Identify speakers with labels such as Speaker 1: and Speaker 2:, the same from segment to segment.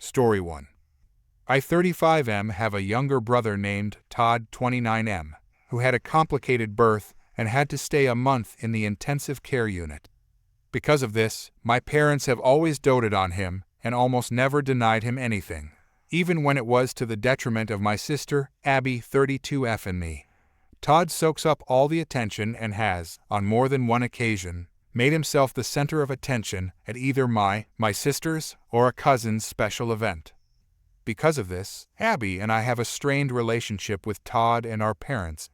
Speaker 1: Story 1. I, 35M, have a younger brother named Todd, 29M, who had a complicated birth and had to stay a month in the intensive care unit. Because of this, my parents have always doted on him and almost never denied him anything, even when it was to the detriment of my sister, Abby, 32F, and me. Todd soaks up all the attention and has, on more than one occasion, made himself the center of attention at either my sister's, or a cousin's special event. Because of this, Abby and I have a strained relationship with Todd and our parents.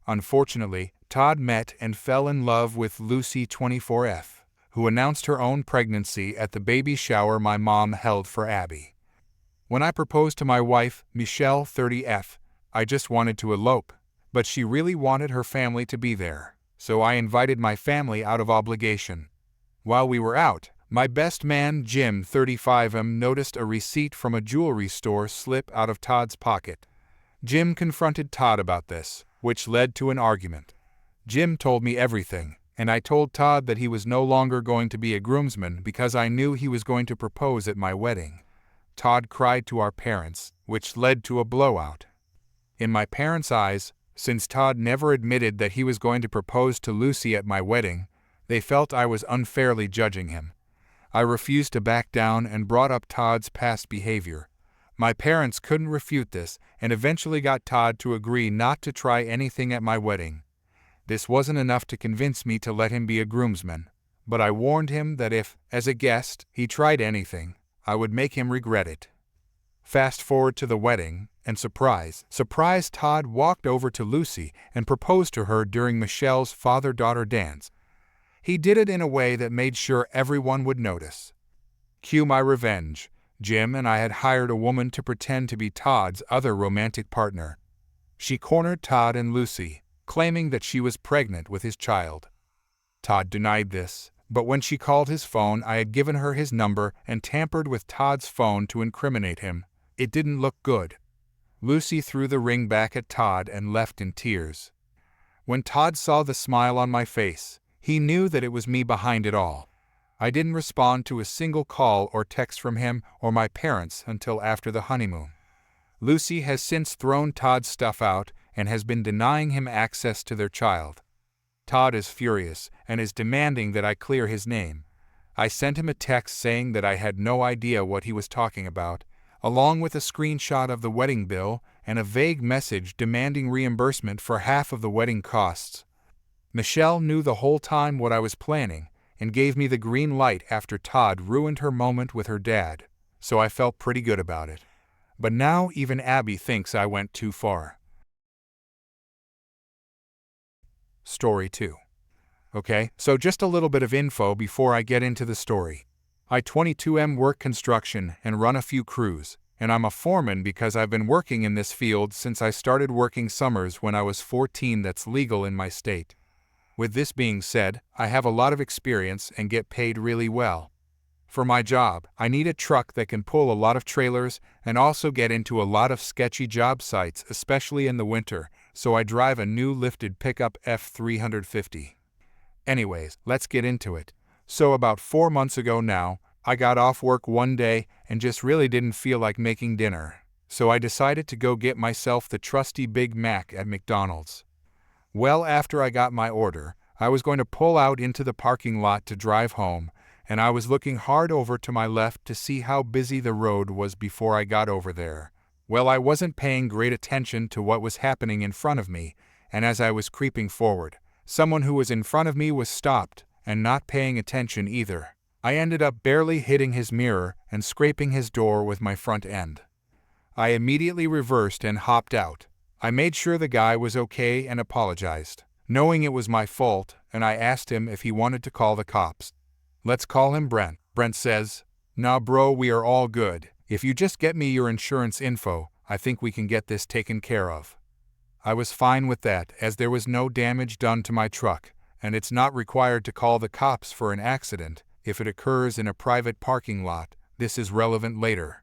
Speaker 1: Unfortunately, Todd met and fell in love with Lucy, 24F, who announced her own pregnancy at the baby shower my mom held for Abby. When I proposed to my wife, Michelle, 30F, I just wanted to elope, but she really wanted her family to be there, so I invited my family out of obligation. While we were out, my best man, Jim, 35M, noticed a receipt from a jewelry store slip out of Todd's pocket. Jim confronted Todd about this, which led to an argument. Jim told me everything, and I told Todd that he was no longer going to be a groomsman because I knew he was going to propose at my wedding. Todd cried to our parents, which led to a blowout. In my parents' eyes, since Todd never admitted that he was going to propose to Lucy at my wedding, they felt I was unfairly judging him. I refused to back down and brought up Todd's past behavior. My parents couldn't refute this and eventually got Todd to agree not to try anything at my wedding. This wasn't enough to convince me to let him be a groomsman, but I warned him that if, as a guest, he tried anything, I would make him regret it. Fast forward to the wedding, and surprise, Todd walked over to Lucy and proposed to her during Michelle's father-daughter dance. He did it in a way that made sure everyone would notice. Cue my revenge. Jim and I had hired a woman to pretend to be Todd's other romantic partner. She cornered Todd and Lucy, claiming that she was pregnant with his child. Todd denied this, but when she called his phone, I had given her his number and tampered with Todd's phone to incriminate him. It didn't look good. Lucy threw the ring back at Todd and left in tears. When Todd saw the smile on my face, he knew that it was me behind it all. I didn't respond to a single call or text from him or my parents until after the honeymoon. Lucy has since thrown Todd's stuff out and has been denying him access to their child. Todd is furious and is demanding that I clear his name. I sent him a text saying that I had no idea what he was talking about, along with a screenshot of the wedding bill and a vague message demanding reimbursement for half of the wedding costs. Michelle knew the whole time what I was planning and gave me the green light after Todd ruined her moment with her dad, so I felt pretty good about it. But now even Abby thinks I went too far. Story 2. Okay, so just a little bit of info before I get into the story. I, 22M, work construction and run a few crews, and I'm a foreman because I've been working in this field since I started working summers when I was 14. That's legal in my state. With this being said, I have a lot of experience and get paid really well. For my job, I need a truck that can pull a lot of trailers and also get into a lot of sketchy job sites, especially in the winter, so I drive a new lifted pickup F350. Anyways, let's get into it. So about 4 months ago now, I got off work one day and just really didn't feel like making dinner, so I decided to go get myself the trusty Big Mac at McDonald's. Well, after I got my order, I was going to pull out into the parking lot to drive home, and I was looking hard over to my left to see how busy the road was before I got over there. Well, I wasn't paying great attention to what was happening in front of me, and as I was creeping forward, someone who was in front of me was stopped and not paying attention either. I ended up barely hitting his mirror and scraping his door with my front end. I immediately reversed and hopped out. I made sure the guy was okay and apologized, knowing it was my fault, and I asked him if he wanted to call the cops. Let's call him Brent. Brent says, "Nah bro, we are all good. If you just get me your insurance info, I think we can get this taken care of." I was fine with that as there was no damage done to my truck, and it's not required to call the cops for an accident if it occurs in a private parking lot. This is relevant later.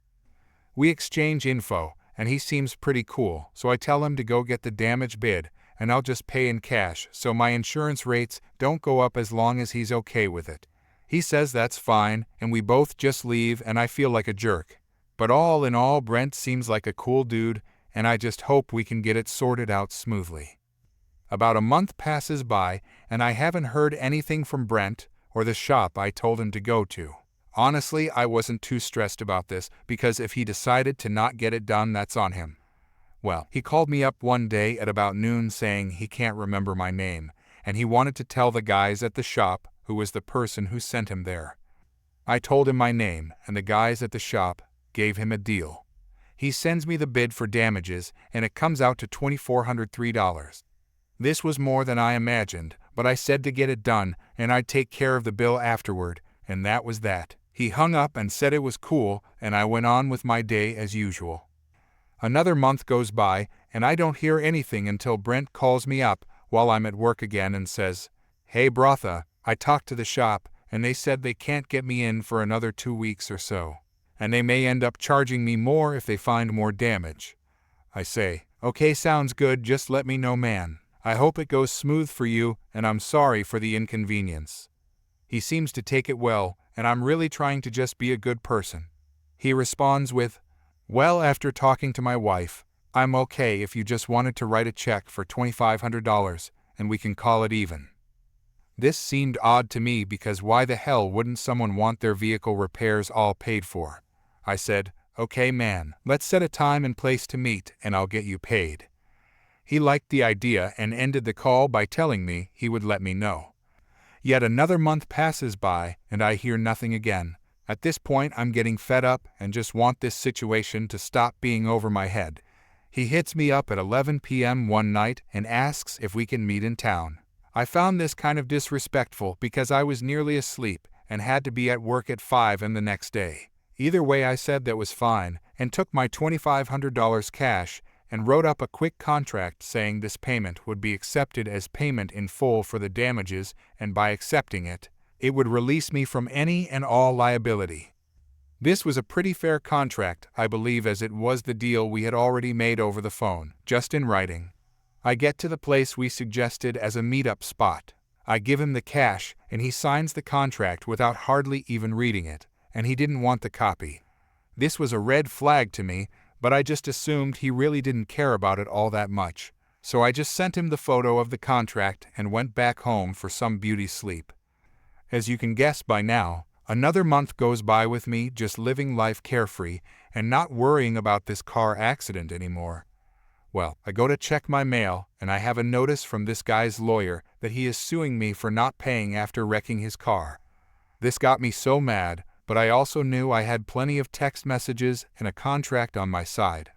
Speaker 1: We exchange info, and he seems pretty cool, so I tell him to go get the damage bid, and I'll just pay in cash so my insurance rates don't go up as long as he's okay with it. He says that's fine, and we both just leave, and I feel like a jerk. But all in all, Brent seems like a cool dude, and I just hope we can get it sorted out smoothly. About a month passes by, and I haven't heard anything from Brent or the shop I told him to go to. Honestly, I wasn't too stressed about this, because if he decided to not get it done, that's on him. Well, he called me up one day at about noon saying he can't remember my name, and he wanted to tell the guys at the shop who was the person who sent him there. I told him my name, and the guys at the shop gave him a deal. He sends me the bid for damages, and it comes out to $2,403. This was more than I imagined, but I said to get it done, and I'd take care of the bill afterward, and that was that. He hung up and said it was cool, and I went on with my day as usual. Another month goes by, and I don't hear anything until Brent calls me up while I'm at work again and says, "Hey Brotha, I talked to the shop, and they said they can't get me in for another 2 weeks or so, and they may end up charging me more if they find more damage." I say, "Okay, sounds good, just let me know, man. I hope it goes smooth for you, and I'm sorry for the inconvenience." He seems to take it well, and I'm really trying to just be a good person. He responds with, "Well, after talking to my wife, I'm okay if you just wanted to write a check for $2,500, and we can call it even." This seemed odd to me, because why the hell wouldn't someone want their vehicle repairs all paid for? I said, "Okay man, let's set a time and place to meet, and I'll get you paid." He liked the idea and ended the call by telling me he would let me know. Yet another month passes by, and I hear nothing again. At this point, I'm getting fed up and just want this situation to stop being over my head. He hits me up at 11 p.m. one night and asks if we can meet in town. I found this kind of disrespectful because I was nearly asleep and had to be at work at 5 a.m. the next day. Either way, I said that was fine and took my $2,500 cash and wrote up a quick contract saying this payment would be accepted as payment in full for the damages, and by accepting it, it would release me from any and all liability. This was a pretty fair contract, I believe, as it was the deal we had already made over the phone, just in writing. I get to the place we suggested as a meet-up spot. I give him the cash, and he signs the contract without hardly even reading it, and he didn't want the copy. This was a red flag to me, but I just assumed he really didn't care about it all that much. So I just sent him the photo of the contract and went back home for some beauty sleep. As you can guess by now, another month goes by with me just living life carefree and not worrying about this car accident anymore. Well, I go to check my mail, and I have a notice from this guy's lawyer that he is suing me for not paying after wrecking his car. This got me so mad, but I also knew I had plenty of text messages and a contract on my side.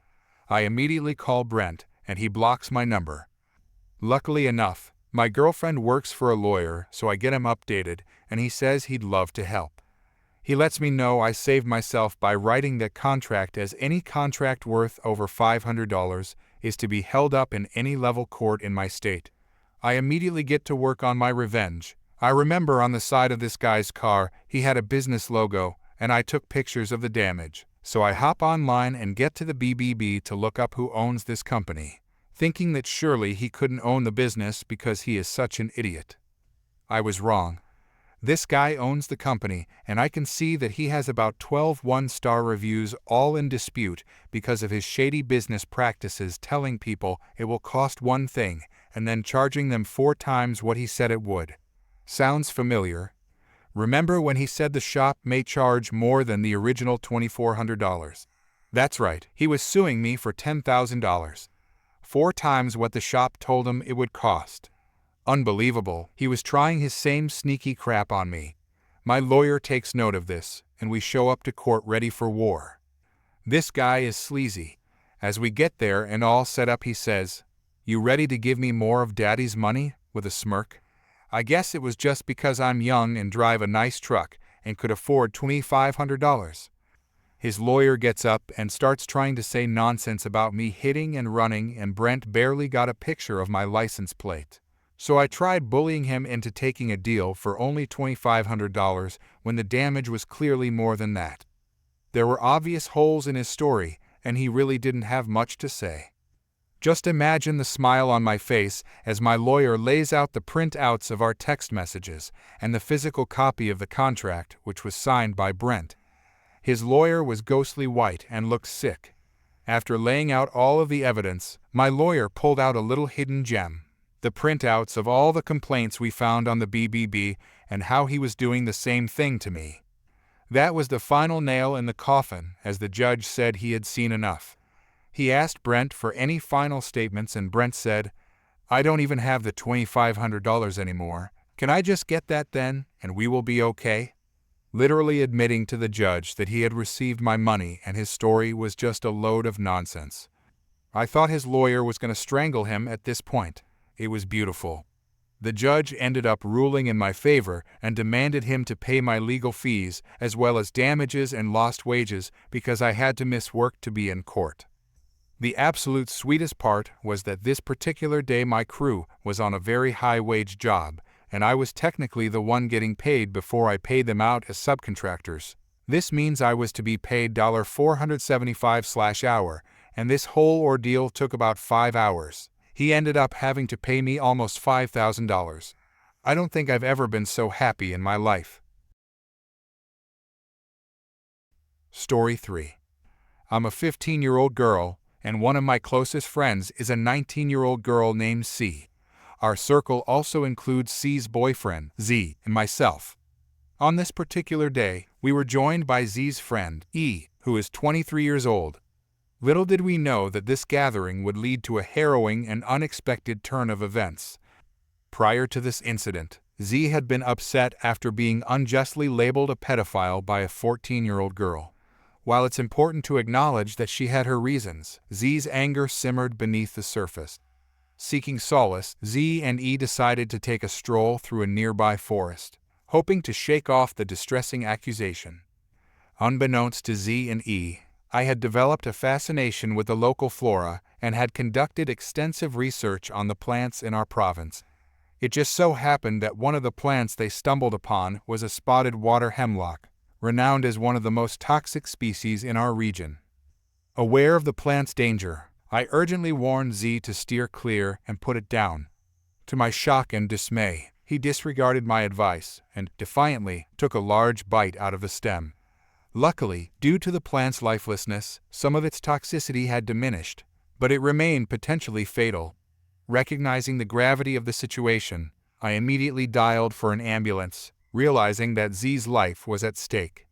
Speaker 1: I immediately call Brent, and he blocks my number. Luckily enough, my girlfriend works for a lawyer, so I get him updated, and he says he'd love to help. He lets me know I saved myself by writing that contract, as any contract worth over $500 is to be held up in any level court in my state. I immediately get to work on my revenge. I remember on the side of this guy's car, he had a business logo, and I took pictures of the damage. So I hop online and get to the BBB to look up who owns this company, thinking that surely he couldn't own the business because he is such an idiot. I was wrong. This guy owns the company, and I can see that he has about 12 one-star reviews, all in dispute because of his shady business practices, telling people it will cost one thing and then charging them 4 times what he said it would. Sounds familiar? Remember when he said the shop may charge more than the original $2,400? That's right, he was suing me for $10,000. 4 times what the shop told him it would cost. Unbelievable. He was trying his same sneaky crap on me. My lawyer takes note of this, and we show up to court ready for war. This guy is sleazy. As we get there and all set up, he says, "You ready to give me more of Daddy's money?" with a smirk. I guess it was just because I'm young and drive a nice truck and could afford $2,500. His lawyer gets up and starts trying to say nonsense about me hitting and running, and Brent barely got a picture of my license plate. So I tried bullying him into taking a deal for only $2,500 when the damage was clearly more than that. There were obvious holes in his story, and he really didn't have much to say. Just imagine the smile on my face as my lawyer lays out the printouts of our text messages and the physical copy of the contract, which was signed by Brent. His lawyer was ghostly white and looked sick. After laying out all of the evidence, my lawyer pulled out a little hidden gem: the printouts of all the complaints we found on the BBB and how he was doing the same thing to me. That was the final nail in the coffin, as the judge said he had seen enough. He asked Brent for any final statements, and Brent said, "I don't even have the $2,500 anymore. Can I just get that then, and we will be okay?" Literally admitting to the judge that he had received my money and his story was just a load of nonsense. I thought his lawyer was going to strangle him at this point. It was beautiful. The judge ended up ruling in my favor and demanded him to pay my legal fees as well as damages and lost wages because I had to miss work to be in court. The absolute sweetest part was that this particular day my crew was on a very high-wage job, and I was technically the one getting paid before I paid them out as subcontractors. This means I was to be paid $475/hour, and this whole ordeal took about 5 hours. He ended up having to pay me almost $5,000. I don't think I've ever been so happy in my life. Story 3. I'm a 15-year-old girl, and one of my closest friends is a 19-year-old girl named C. Our circle also includes C's boyfriend, Z, and myself. On this particular day, we were joined by Z's friend, E, who is 23 years old. Little did we know that this gathering would lead to a harrowing and unexpected turn of events. Prior to this incident, Z had been upset after being unjustly labeled a pedophile by a 14-year-old girl. While it's important to acknowledge that she had her reasons, Z's anger simmered beneath the surface. Seeking solace, Z and E decided to take a stroll through a nearby forest, hoping to shake off the distressing accusation. Unbeknownst to Z and E, I had developed a fascination with the local flora and had conducted extensive research on the plants in our province. It just so happened that one of the plants they stumbled upon was a spotted water hemlock, renowned as one of the most toxic species in our region. Aware of the plant's danger, I urgently warned Z to steer clear and put it down. To my shock and dismay, he disregarded my advice and, defiantly, took a large bite out of the stem. Luckily, due to the plant's lifelessness, some of its toxicity had diminished, but it remained potentially fatal. Recognizing the gravity of the situation, I immediately dialed for an ambulance, realizing that Z's life was at stake.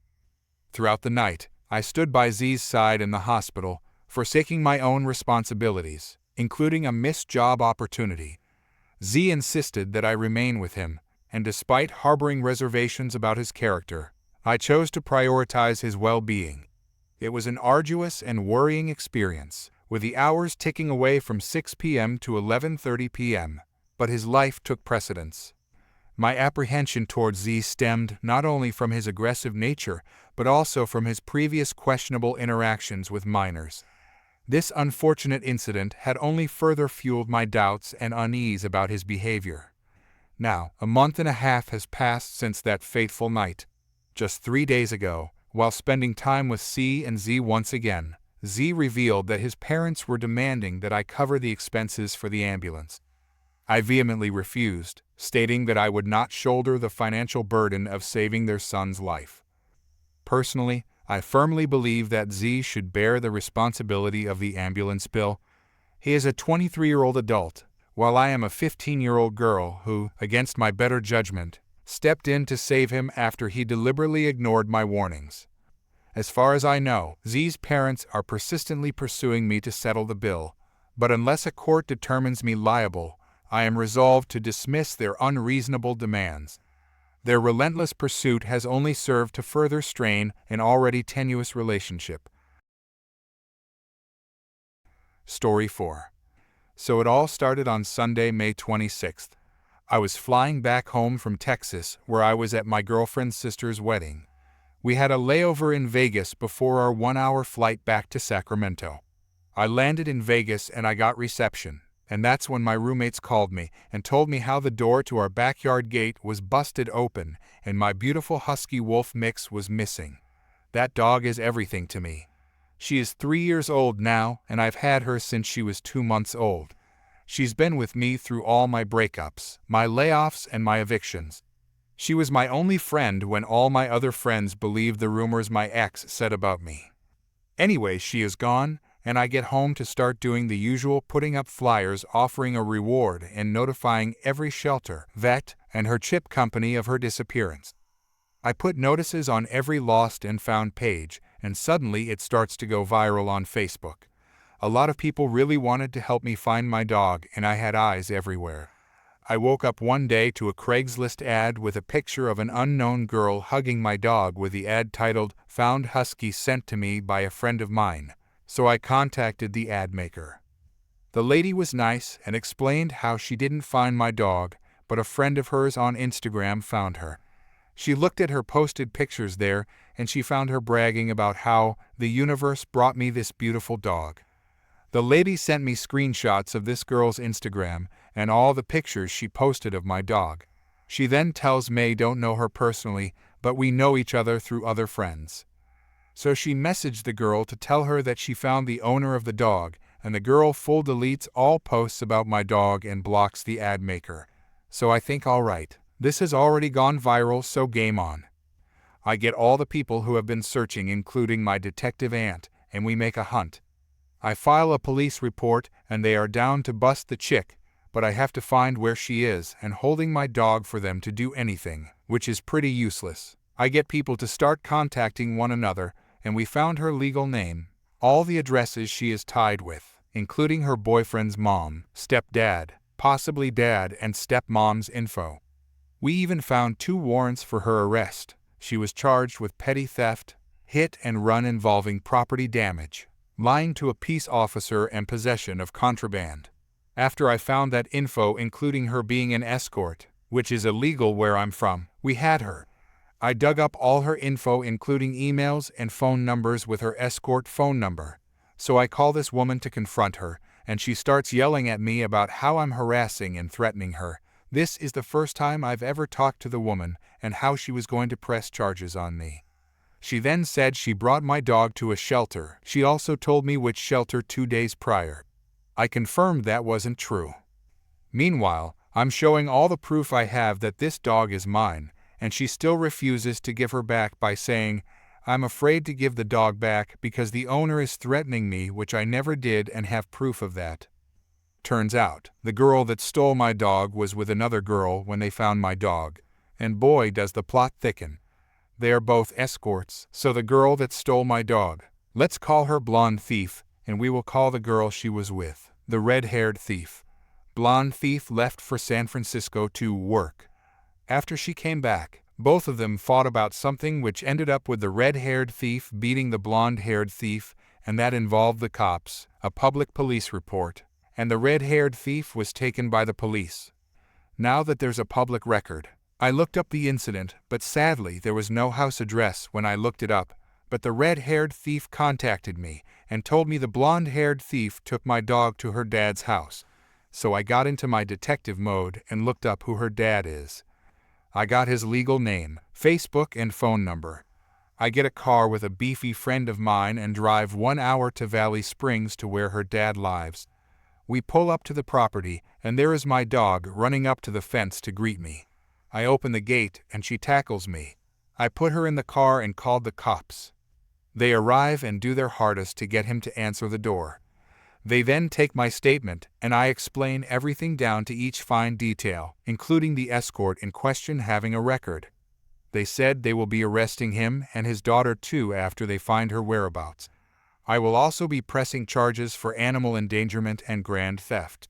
Speaker 1: Throughout the night, I stood by Z's side in the hospital, forsaking my own responsibilities, including a missed job opportunity. Z insisted that I remain with him, and despite harboring reservations about his character, I chose to prioritize his well-being. It was an arduous and worrying experience, with the hours ticking away from 6 p.m. to 11:30 p.m., but his life took precedence. My apprehension towards Z stemmed not only from his aggressive nature, but also from his previous questionable interactions with minors. This unfortunate incident had only further fueled my doubts and unease about his behavior. Now, a month and a half has passed since that fateful night. Just 3 days ago, while spending time with C and Z once again, Z revealed that his parents were demanding that I cover the expenses for the ambulance. I vehemently refused, stating that I would not shoulder the financial burden of saving their son's life. Personally, I firmly believe that Z should bear the responsibility of the ambulance bill. He is a 23-year-old adult, while I am a 15-year-old girl who, against my better judgment, stepped in to save him after he deliberately ignored my warnings. As far as I know, Z's parents are persistently pursuing me to settle the bill, but unless a court determines me liable, I am resolved to dismiss their unreasonable demands. Their relentless pursuit has only served to further strain an already tenuous relationship. Story 4. So it all started on Sunday, May 26th. I was flying back home from Texas, where I was at my girlfriend's sister's wedding. We had a layover in Vegas before our 1-hour flight back to Sacramento. I landed in Vegas and I got reception, and that's when my roommates called me and told me how the door to our backyard gate was busted open and my beautiful husky wolf mix was missing. That dog is everything to me. She is 3 years old now, and I've had her since she was 2 months old. She's been with me through all my breakups, my layoffs, and my evictions. She was my only friend when all my other friends believed the rumors my ex said about me. Anyway, she is gone, and I get home to start doing the usual, putting up flyers offering a reward and notifying every shelter, vet, and her chip company of her disappearance. I put notices on every lost and found page, and suddenly it starts to go viral on Facebook. A lot of people really wanted to help me find my dog, and I had eyes everywhere. I woke up one day to a Craigslist ad with a picture of an unknown girl hugging my dog with the ad titled "Found Husky" sent to me by a friend of mine, so I contacted the ad maker. The lady was nice and explained how she didn't find my dog, but a friend of hers on Instagram found her. She looked at her posted pictures there, and she found her bragging about how the universe brought me this beautiful dog. The lady sent me screenshots of this girl's Instagram and all the pictures she posted of my dog. She then tells May don't know her personally, but we know each other through other friends. So she messaged the girl to tell her that she found the owner of the dog, and the girl full deletes all posts about my dog and blocks the ad maker. So I think, alright, this has already gone viral, so game on. I get all the people who have been searching, including my detective aunt, and we make a hunt. I file a police report and they are down to bust the chick, but I have to find where she is and holding my dog for them to do anything, which is pretty useless. I get people to start contacting one another, and we found her legal name, all the addresses she is tied with, including her boyfriend's mom, stepdad, possibly dad, and stepmom's info. We even found 2 warrants for her arrest. She was charged with petty theft, hit and run involving property damage, lying to a peace officer, and possession of contraband. After I found that info, including her being an escort, which is illegal where I'm from, we had her. I dug up all her info, including emails and phone numbers with her escort phone number. So I call this woman to confront her, and she starts yelling at me about how I'm harassing and threatening her. This is the first time I've ever talked to the woman, and how she was going to press charges on me. She then said she brought my dog to a shelter. She also told me which shelter 2 days prior. I confirmed that wasn't true. Meanwhile, I'm showing all the proof I have that this dog is mine, and she still refuses to give her back by saying, "I'm afraid to give the dog back because the owner is threatening me," which I never did and have proof of that. Turns out, the girl that stole my dog was with another girl when they found my dog, and boy does the plot thicken. They are both escorts, so the girl that stole my dog, let's call her Blonde Thief, and we will call the girl she was with the red-haired thief. Blonde Thief left for San Francisco to work. After she came back, both of them fought about something which ended up with the red-haired thief beating the blonde-haired thief, and that involved the cops, a public police report, and the red-haired thief was taken by the police. Now that there's a public record, I looked up the incident, but sadly there was no house address when I looked it up, but the red-haired thief contacted me and told me the blonde-haired thief took my dog to her dad's house. So I got into my detective mode and looked up who her dad is. I got his legal name, Facebook, and phone number. I get a car with a beefy friend of mine and drive 1 hour to Valley Springs to where her dad lives. We pull up to the property, and there is my dog running up to the fence to greet me. I open the gate, and she tackles me. I put her in the car and called the cops. They arrive and do their hardest to get him to answer the door. They then take my statement, and I explain everything down to each fine detail, including the escort in question having a record. They said they will be arresting him and his daughter too after they find her whereabouts. I will also be pressing charges for animal endangerment and grand theft.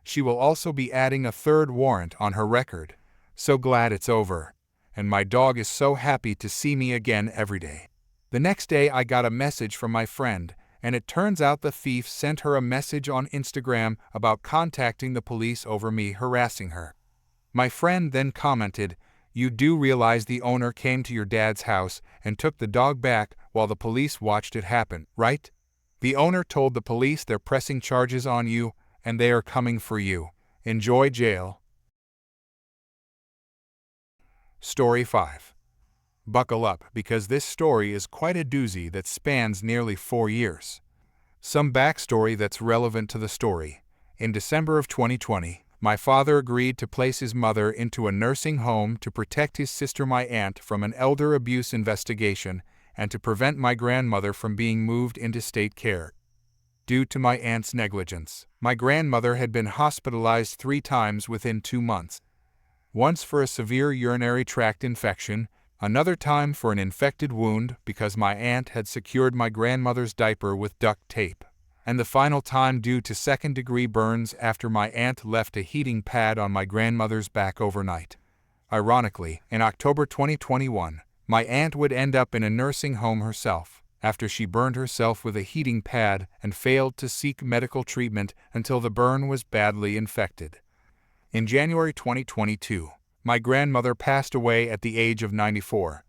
Speaker 1: She will also be adding a 3rd warrant on her record. So glad it's over, and my dog is so happy to see me again every day. The next day I got a message from my friend, and it turns out the thief sent her a message on Instagram about contacting the police over me harassing her. My friend then commented, "You do realize the owner came to your dad's house and took the dog back while the police watched it happen, right? The owner told the police they're pressing charges on you, and they are coming for you. Enjoy jail." Story 5. Buckle up, because this story is quite a doozy that spans nearly 4 years. Some backstory that's relevant to the story. In December of 2020, my father agreed to place his mother into a nursing home to protect his sister, my aunt, from an elder abuse investigation and to prevent my grandmother from being moved into state care. Due to my aunt's negligence, my grandmother had been hospitalized 3 times within 2 months. Once for a severe urinary tract infection, another time for an infected wound because my aunt had secured my grandmother's diaper with duct tape, and the final time due to second-degree burns after my aunt left a heating pad on my grandmother's back overnight. Ironically, in October 2021, my aunt would end up in a nursing home herself, after she burned herself with a heating pad and failed to seek medical treatment until the burn was badly infected. In January 2022, my grandmother passed away at the age of 94.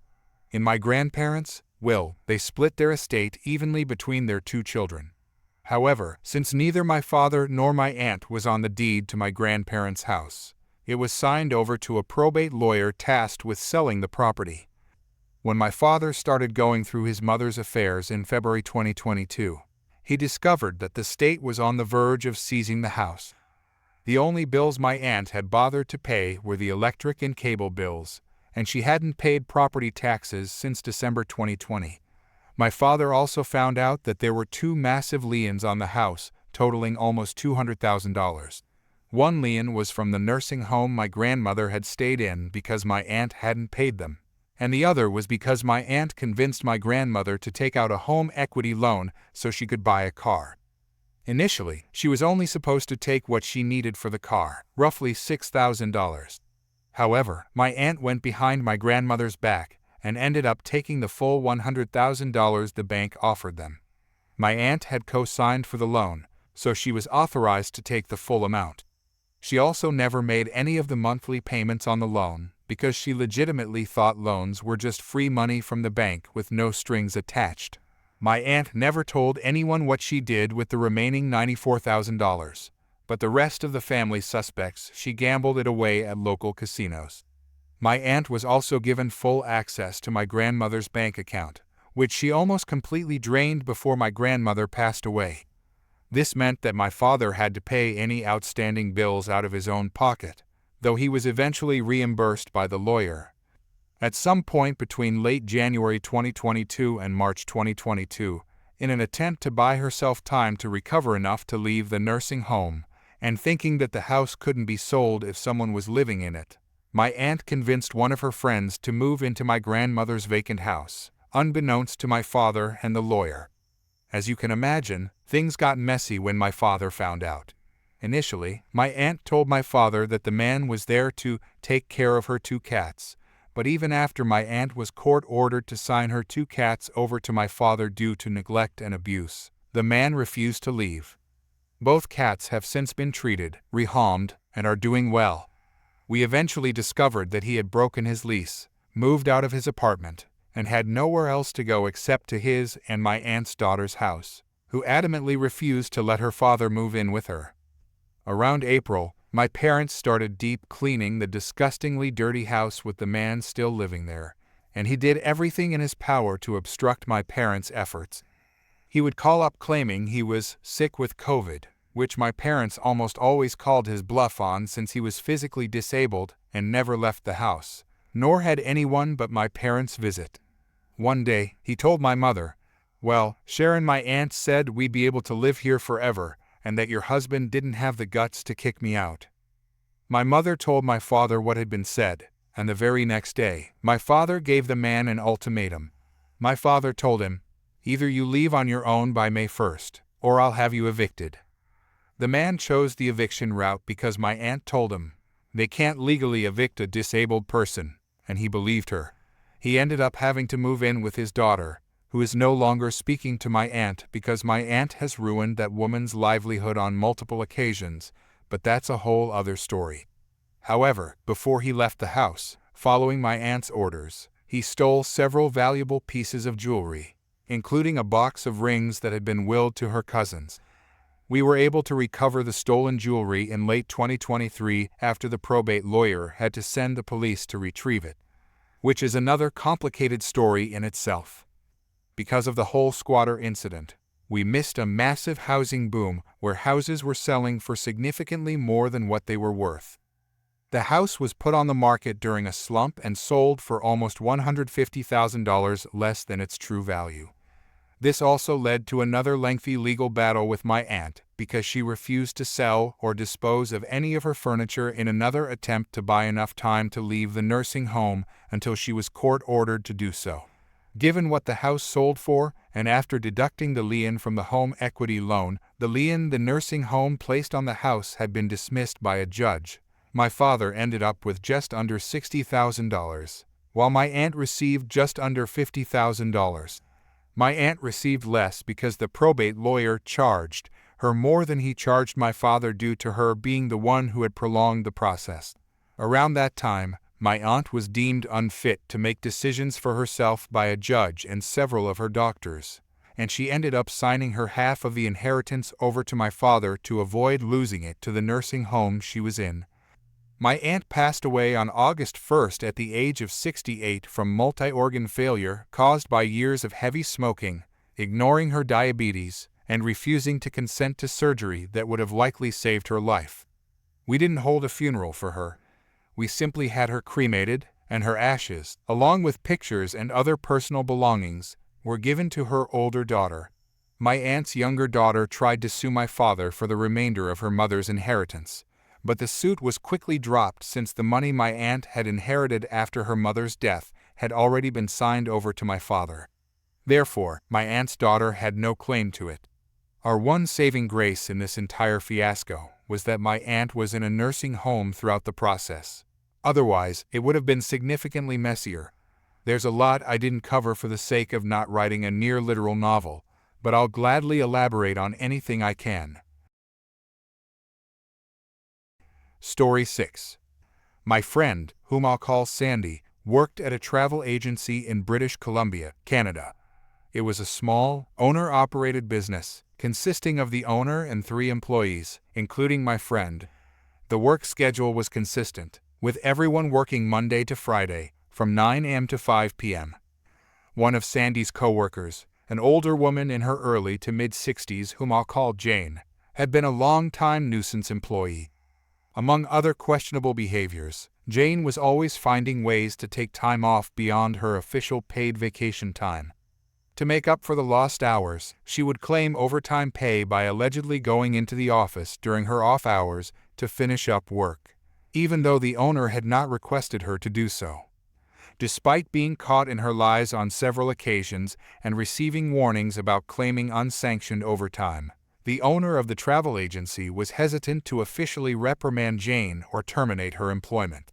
Speaker 1: In my grandparents' will, they split their estate evenly between their 2 children. However, since neither my father nor my aunt was on the deed to my grandparents' house, it was signed over to a probate lawyer tasked with selling the property. When my father started going through his mother's affairs in February 2022, he discovered that the state was on the verge of seizing the house. The only bills my aunt had bothered to pay were the electric and cable bills, and she hadn't paid property taxes since December 2020. My father also found out that there were 2 massive liens on the house, totaling almost $200,000. One lien was from the nursing home my grandmother had stayed in because my aunt hadn't paid them, and the other was because my aunt convinced my grandmother to take out a home equity loan so she could buy a car. Initially, she was only supposed to take what she needed for the car, roughly $6,000. However, my aunt went behind my grandmother's back and ended up taking the full $100,000 the bank offered them. My aunt had co-signed for the loan, so she was authorized to take the full amount. She also never made any of the monthly payments on the loan because she legitimately thought loans were just free money from the bank with no strings attached. My aunt never told anyone what she did with the remaining $94,000, but the rest of the family suspects she gambled it away at local casinos. My aunt was also given full access to my grandmother's bank account, which she almost completely drained before my grandmother passed away. This meant that my father had to pay any outstanding bills out of his own pocket, though he was eventually reimbursed by the lawyer. At some point between late January 2022 and March 2022, in an attempt to buy herself time to recover enough to leave the nursing home, and thinking that the house couldn't be sold if someone was living in it, my aunt convinced one of her friends to move into my grandmother's vacant house, unbeknownst to my father and the lawyer. As you can imagine, things got messy when my father found out. Initially, my aunt told my father that the man was there to take care of her 2 cats, but even after my aunt was court-ordered to sign her 2 cats over to my father due to neglect and abuse, the man refused to leave. Both cats have since been treated, rehomed, and are doing well. We eventually discovered that he had broken his lease, moved out of his apartment, and had nowhere else to go except to his and my aunt's daughter's house, who adamantly refused to let her father move in with her. Around April, my parents started deep cleaning the disgustingly dirty house with the man still living there, and he did everything in his power to obstruct my parents' efforts. He would call up claiming he was sick with COVID, which my parents almost always called his bluff on since he was physically disabled and never left the house, nor had anyone but my parents visit. One day, he told my mother, "Well, Sharon, my aunt said we'd be able to live here forever, and that your husband didn't have the guts to kick me out." My mother told my father what had been said, and the very next day, my father gave the man an ultimatum. My father told him, "Either you leave on your own by May 1st, or I'll have you evicted." The man chose the eviction route because my aunt told him they can't legally evict a disabled person, and he believed her. He ended up having to move in with his daughter, who is no longer speaking to my aunt because my aunt has ruined that woman's livelihood on multiple occasions, but that's a whole other story. However, before he left the house, following my aunt's orders, he stole several valuable pieces of jewelry, including a box of rings that had been willed to her cousins. We were able to recover the stolen jewelry in late 2023 after the probate lawyer had to send the police to retrieve it, which is another complicated story in itself. Because of the whole squatter incident, We missed a massive housing boom where houses were selling for significantly more than what they were worth. The house was put on the market during a slump and sold for almost $150,000 less than its true value. This also led to another lengthy legal battle with my aunt because she refused to sell or dispose of any of her furniture in another attempt to buy enough time to leave the nursing home until she was court-ordered to do so. Given what the house sold for, and after deducting the lien from the home equity loan, the lien the nursing home placed on the house had been dismissed by a judge. My father ended up with just under $60,000, while my aunt received just under $50,000. My aunt received less because the probate lawyer charged her more than he charged my father due to her being the one who had prolonged the process. Around that time, my aunt was deemed unfit to make decisions for herself by a judge and several of her doctors, and she ended up signing her half of the inheritance over to my father to avoid losing it to the nursing home she was in. My aunt passed away on August 1st at the age of 68 from multi-organ failure caused by years of heavy smoking, ignoring her diabetes, and refusing to consent to surgery that would have likely saved her life. We didn't hold a funeral for her. We simply had her cremated, and her ashes, along with pictures and other personal belongings, were given to her older daughter. My aunt's younger daughter tried to sue my father for the remainder of her mother's inheritance, but the suit was quickly dropped since the money my aunt had inherited after her mother's death had already been signed over to my father. Therefore, my aunt's daughter had no claim to it. Our one saving grace in this entire fiasco was that my aunt was in a nursing home throughout the process. Otherwise, it would have been significantly messier. There's a lot I didn't cover for the sake of not writing a near-literal novel, but I'll gladly elaborate on anything I can. Story 6. My friend, whom I'll call Sandy, worked at a travel agency in British Columbia, Canada. It was a small, owner-operated business, consisting of the owner and 3 employees, including my friend. The work schedule was consistent, with everyone working Monday to Friday, from 9 a.m. to 5 p.m. One of Sandy's co-workers, an older woman in her early to mid-60s whom I'll call Jane, had been a long-time nuisance employee. Among other questionable behaviors, Jane was always finding ways to take time off beyond her official paid vacation time. To make up for the lost hours, she would claim overtime pay by allegedly going into the office during her off hours to finish up work, even though the owner had not requested her to do so. Despite being caught in her lies on several occasions and receiving warnings about claiming unsanctioned overtime, the owner of the travel agency was hesitant to officially reprimand Jane or terminate her employment.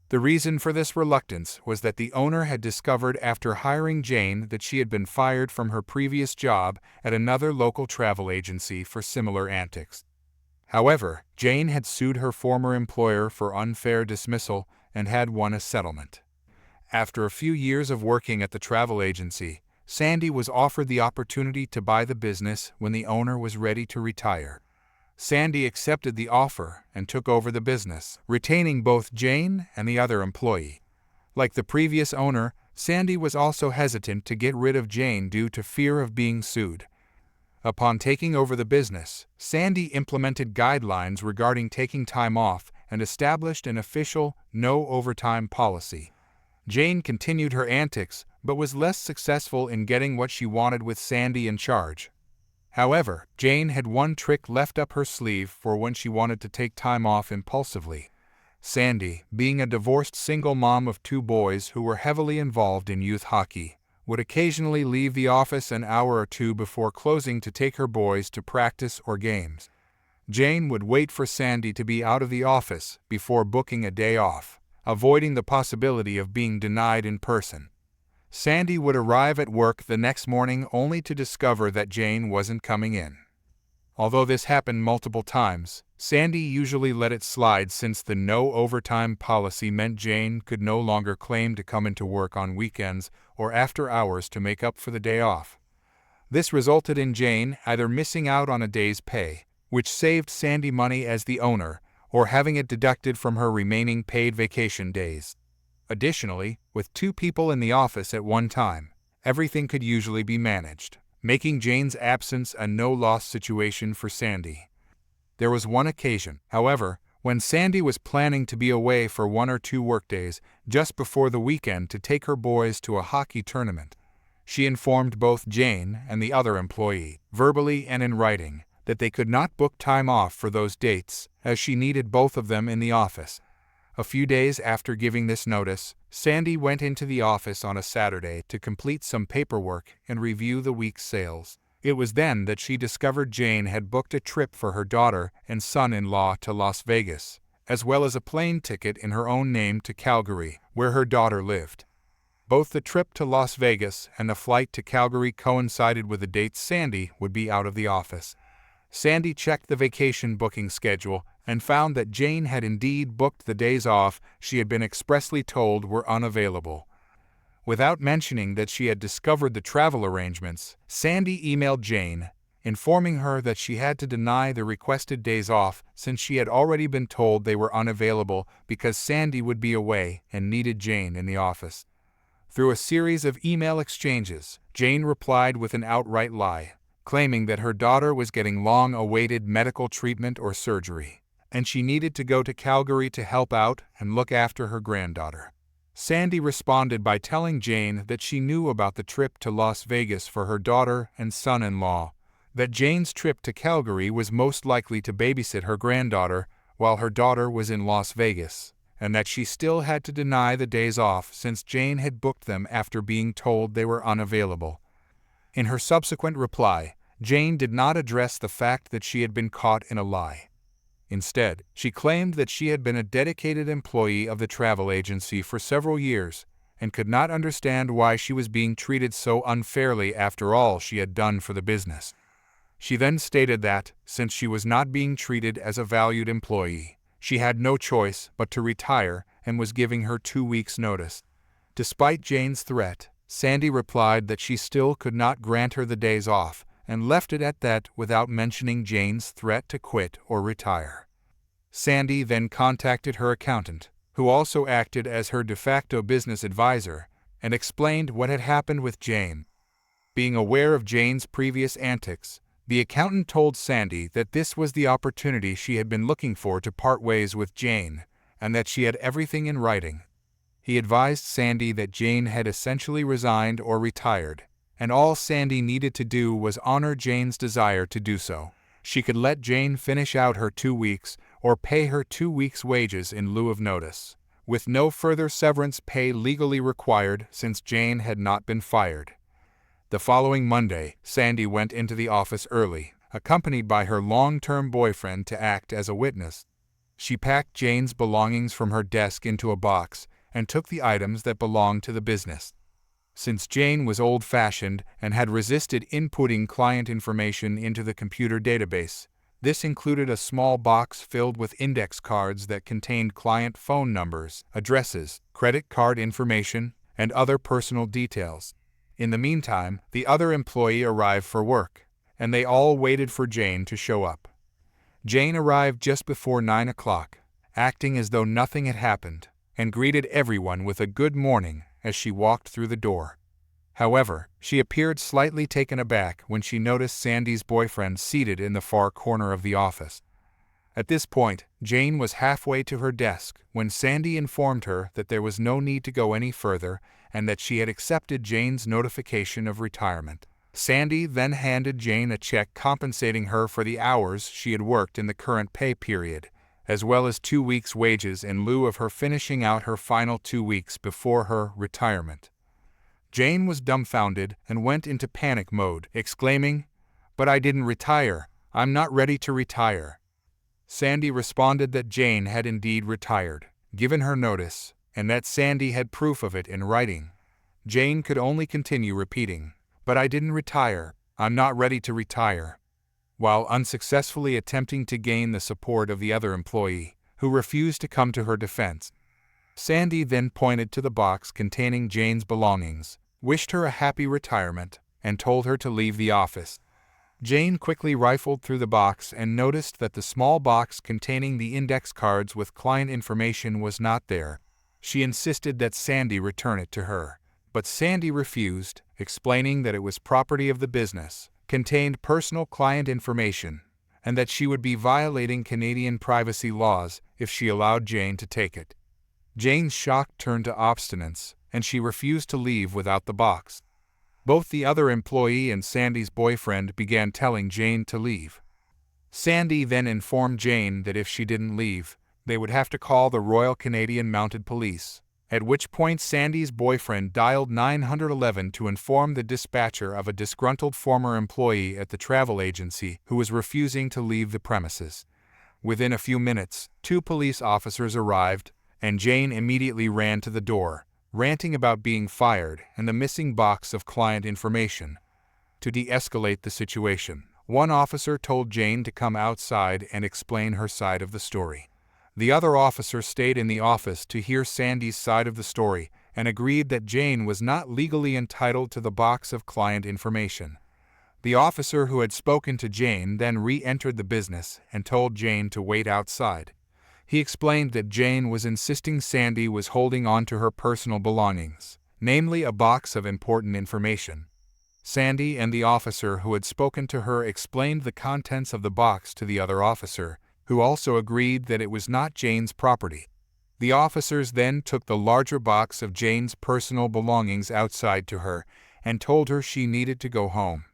Speaker 1: The reason for this reluctance was that the owner had discovered after hiring Jane that she had been fired from her previous job at another local travel agency for similar antics. However, Jane had sued her former employer for unfair dismissal and had won a settlement. After a few years of working at the travel agency, Sandy was offered the opportunity to buy the business when the owner was ready to retire. Sandy accepted the offer and took over the business, retaining both Jane and the other employee. Like the previous owner, Sandy was also hesitant to get rid of Jane due to fear of being sued. Upon taking over the business, Sandy implemented guidelines regarding taking time off and established an official no overtime policy. Jane continued her antics, but was less successful in getting what she wanted with Sandy in charge. However, Jane had one trick left up her sleeve for when she wanted to take time off impulsively. Sandy, being a divorced single mom of 2 boys who were heavily involved in youth hockey, would occasionally leave the office an hour or 2 before closing to take her boys to practice or games. Jane would wait for Sandy to be out of the office before booking a day off, avoiding the possibility of being denied in person. Sandy would arrive at work the next morning only to discover that Jane wasn't coming in. Although this happened multiple times, Sandy usually let it slide since the no overtime policy meant Jane could no longer claim to come into work on weekends or after hours to make up for the day off. This resulted in Jane either missing out on a day's pay, which saved Sandy money as the owner, or having it deducted from her remaining paid vacation days. Additionally, with 2 people in the office at one time, everything could usually be managed. making Jane's absence a no-loss situation for Sandy. There was one occasion, however, when Sandy was planning to be away for 1 or 2 workdays just before the weekend to take her boys to a hockey tournament. She informed both Jane and the other employee, verbally and in writing, that they could not book time off for those dates, as she needed both of them in the office. A few days after giving this notice, Sandy went into the office on a Saturday to complete some paperwork and review the week's sales. It was then that she discovered Jane had booked a trip for her daughter and son-in-law to Las Vegas, as well as a plane ticket in her own name to Calgary, where her daughter lived. Both the trip to Las Vegas and the flight to Calgary coincided with the dates Sandy would be out of the office. Sandy checked the vacation booking schedule and found that Jane had indeed booked the days off she had been expressly told were unavailable. Without mentioning that she had discovered the travel arrangements, Sandy emailed Jane, informing her that she had to deny the requested days off since she had already been told they were unavailable because Sandy would be away and needed Jane in the office. Through a series of email exchanges, Jane replied with an outright lie, claiming that her daughter was getting long-awaited medical treatment or surgery, and she needed to go to Calgary to help out and look after her granddaughter. Sandy responded by telling Jane that she knew about the trip to Las Vegas for her daughter and son-in-law, that Jane's trip to Calgary was most likely to babysit her granddaughter while her daughter was in Las Vegas, and that she still had to deny the days off since Jane had booked them after being told they were unavailable. In her subsequent reply, Jane did not address the fact that she had been caught in a lie. Instead, she claimed that she had been a dedicated employee of the travel agency for several years and could not understand why she was being treated so unfairly after all she had done for the business. She then stated that, since she was not being treated as a valued employee, she had no choice but to retire and was giving her 2 weeks' notice. Despite Jane's threat, Sandy replied that she still could not grant her the days off and left it at that without mentioning Jane's threat to quit or retire. Sandy then contacted her accountant, who also acted as her de facto business advisor, and explained what had happened with Jane. Being aware of Jane's previous antics, the accountant told Sandy that this was the opportunity she had been looking for to part ways with Jane, and that she had everything in writing. He advised Sandy that Jane had essentially resigned or retired, and all Sandy needed to do was honor Jane's desire to do so. She could let Jane finish out her 2 weeks or pay her 2 weeks' wages in lieu of notice, with no further severance pay legally required since Jane had not been fired. The following Monday, Sandy went into the office early, accompanied by her long-term boyfriend to act as a witness. She packed Jane's belongings from her desk into a box and took the items that belonged to the business. Since Jane was old-fashioned and had resisted inputting client information into the computer database, this included a small box filled with index cards that contained client phone numbers, addresses, credit card information, and other personal details. In the meantime, the other employee arrived for work, and they all waited for Jane to show up. Jane arrived just before 9 o'clock, acting as though nothing had happened, and greeted everyone with a good morning as she walked through the door. However, she appeared slightly taken aback when she noticed Sandy's boyfriend seated in the far corner of the office. At this point, Jane was halfway to her desk when Sandy informed her that there was no need to go any further and that she had accepted Jane's notification of retirement. Sandy then handed Jane a check compensating her for the hours she had worked in the current pay period, as well as 2 weeks' wages in lieu of her finishing out her final 2 weeks before her retirement. Jane was dumbfounded and went into panic mode, exclaiming, "But I didn't retire. I'm not ready to retire." Sandy responded that Jane had indeed retired, given her notice, and that Sandy had proof of it in writing. Jane could only continue repeating, "But I didn't retire. I'm not ready to retire," while unsuccessfully attempting to gain the support of the other employee, who refused to come to her defense. Sandy then pointed to the box containing Jane's belongings, wished her a happy retirement, and told her to leave the office. Jane quickly rifled through the box and noticed that the small box containing the index cards with client information was not there. She insisted that Sandy return it to her, but Sandy refused, explaining that it was property of the business, contained personal client information, and that she would be violating Canadian privacy laws if she allowed Jane to take it. Jane's shock turned to obstinance, and she refused to leave without the box. Both the other employee and Sandy's boyfriend began telling Jane to leave. Sandy then informed Jane that if she didn't leave, they would have to call the Royal Canadian Mounted Police, at which point Sandy's boyfriend dialed 911 to inform the dispatcher of a disgruntled former employee at the travel agency who was refusing to leave the premises. Within a few minutes, 2 police officers arrived, and Jane immediately ran to the door, ranting about being fired and the missing box of client information. To de-escalate the situation, one officer told Jane to come outside and explain her side of the story. The other officer stayed in the office to hear Sandy's side of the story and agreed that Jane was not legally entitled to the box of client information. The officer who had spoken to Jane then re-entered the business and told Jane to wait outside. He explained that Jane was insisting Sandy was holding on to her personal belongings, namely a box of important information. Sandy and the officer who had spoken to her explained the contents of the box to the other officer, who also agreed that it was not Jane's property. The officers then took the larger box of Jane's personal belongings outside to her and told her she needed to go home.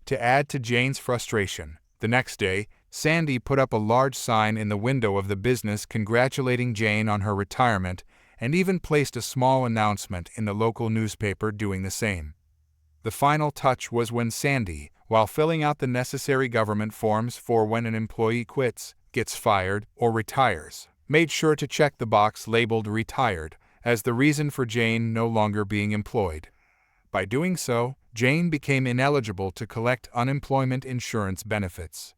Speaker 1: To add to Jane's frustration, the next day, Sandy put up a large sign in the window of the business congratulating Jane on her retirement and even placed a small announcement in the local newspaper doing the same. The final touch was when Sandy, while filling out the necessary government forms for when an employee quits, gets fired, or retires, made sure to check the box labeled "retired" as the reason for Jane no longer being employed. By doing so, Jane became ineligible to collect unemployment insurance benefits.